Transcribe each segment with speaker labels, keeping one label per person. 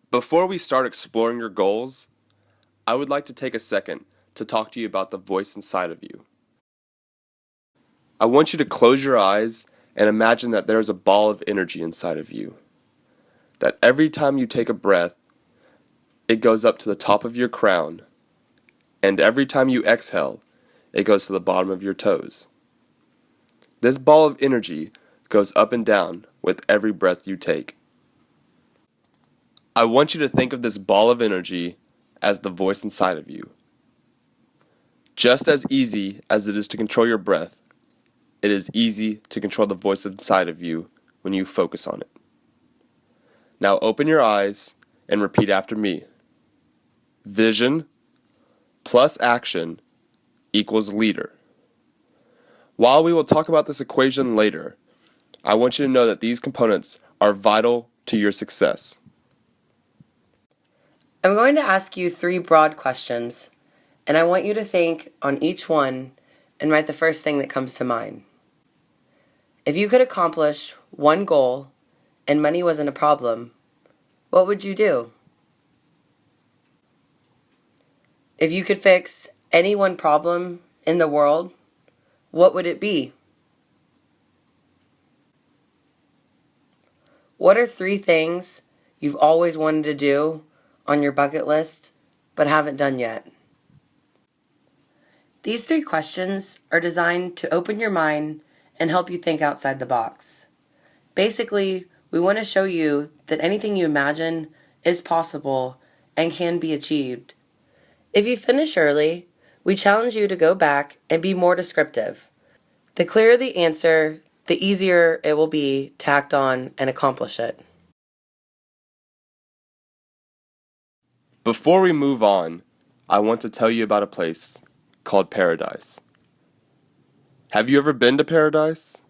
Speaker 1: Before we start exploring your goals, I would like to take a second to talk to you about the voice inside of you. I want you to close your eyes and imagine that there is a ball of energy inside of you. That every time you take a breath, it goes up to the top of your crown, and every time you exhale, it goes to the bottom of your toes. This ball of energy goes up and down with every breath you take. I want you to think of this ball of energy as the voice inside of you. Just as easy as it is to control your breath, it is easy to control the voice inside of you when you focus on it. Now open your eyes and repeat after me. Vision plus action equals leader. While we will talk about this equation later, I want you to know that these components are vital to your success.
Speaker 2: I'm going to ask you 3 broad questions, and I want you to think on each one and write the first thing that comes to mind. If you could accomplish one goal and money wasn't a problem, what would you do? If you could fix any one problem in the world, what would it be? What are 3 things you've always wanted to do on your bucket list but haven't done yet? These 3 questions are designed to open your mind and help you think outside the box. Basically, we want to show you that anything you imagine is possible and can be achieved. If you finish early, we challenge you to go back and be more descriptive. The clearer the answer, the easier it will be to act on and accomplish it.
Speaker 1: Before we move on, I want to tell you about a place called paradise. Have you ever been to paradise?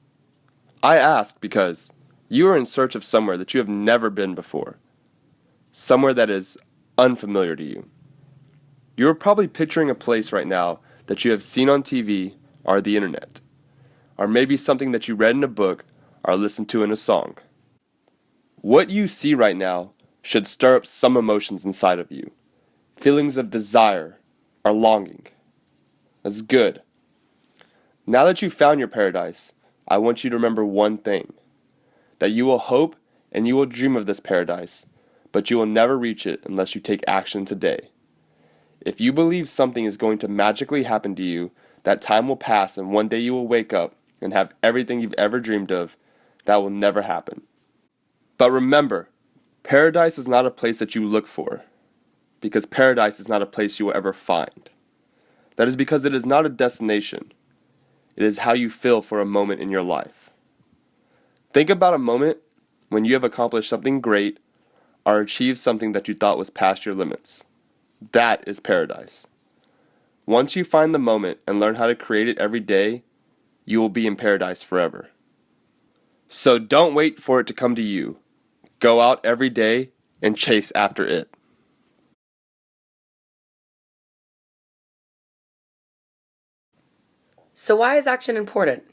Speaker 1: I ask because you are in search of somewhere that you have never been before, somewhere that is unfamiliar to you. You are probably picturing a place right now that you have seen on TV or the internet, or maybe something that you read in a book or listened to in a song. What you see right now should stir up some emotions inside of you, feelings of desire or longing. That's good. Now that you've found your paradise, I want you to remember one thing, that you will hope and you will dream of this paradise, but you will never reach it unless you take action today. If you believe something is going to magically happen to you, that time will pass and one day you will wake up and have everything you've ever dreamed of, that will never happen. But remember, paradise is not a place that you look for, because paradise is not a place you will ever find. That is because it is not a destination. It is how you feel for a moment in your life. Think about a moment when you have accomplished something great or achieved something that you thought was past your limits. That is paradise. Once you find the moment and learn how to create it every day, you will be in paradise forever. So don't wait for it to come to you. Go out every day and chase after it.
Speaker 2: So why is action important?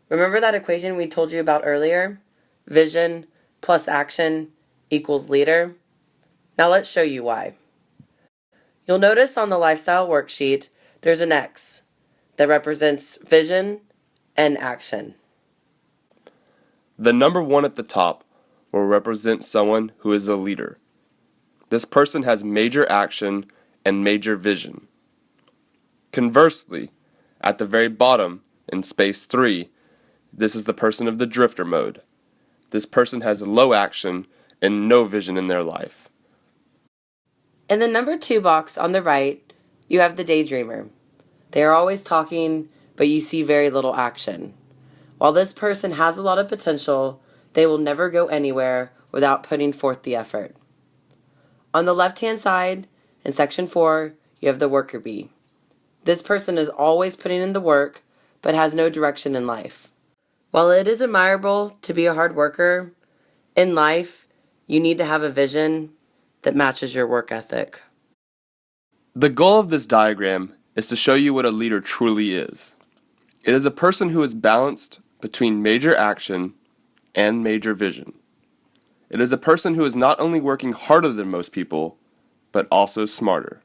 Speaker 2: Remember that equation we told you about earlier? Vision plus action equals leader? Now let's show you why. You'll notice on the lifestyle worksheet there's an X that represents vision and action.
Speaker 1: The number 1 at the top will represent someone who is a leader. This person has major action and major vision. Conversely, at the very bottom, in space 3, this is the person of the drifter mode. This person has low action and no vision in their life.
Speaker 2: In the number 2 box on the right, you have the daydreamer. They are always talking, but you see very little action. While this person has a lot of potential, they will never go anywhere without putting forth the effort. On the left-hand side, in section 4, you have the worker bee. This person is always putting in the work, but has no direction in life. While it is admirable to be a hard worker, in life, you need to have a vision that matches your work ethic.
Speaker 1: The goal of this diagram is to show you what a leader truly is. It is a person who is balanced between major action and major vision. It is a person who is not only working harder than most people, but also smarter.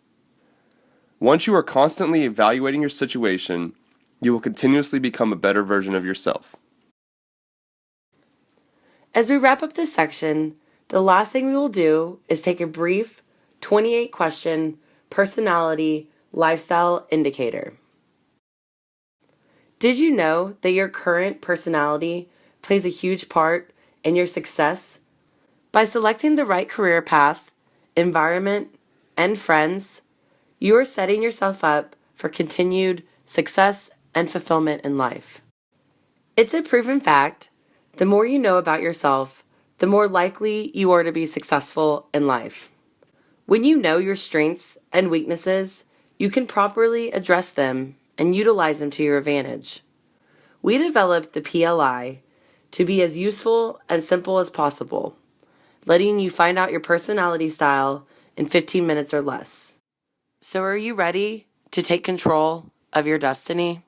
Speaker 1: Once you are constantly evaluating your situation, you will continuously become a better version of yourself.
Speaker 2: As we wrap up this section, the last thing we will do is take a brief 28-question personality lifestyle indicator. Did you know that your current personality plays a huge part in your success? By selecting the right career path, environment, and friends, you are setting yourself up for continued success and fulfillment in life. It's a proven fact, the more you know about yourself, the more likely you are to be successful in life. When you know your strengths and weaknesses, you can properly address them and utilize them to your advantage. We developed the PLI to be as useful and simple as possible, letting you find out your personality style in 15 minutes or less. So are you ready to take control of your destiny?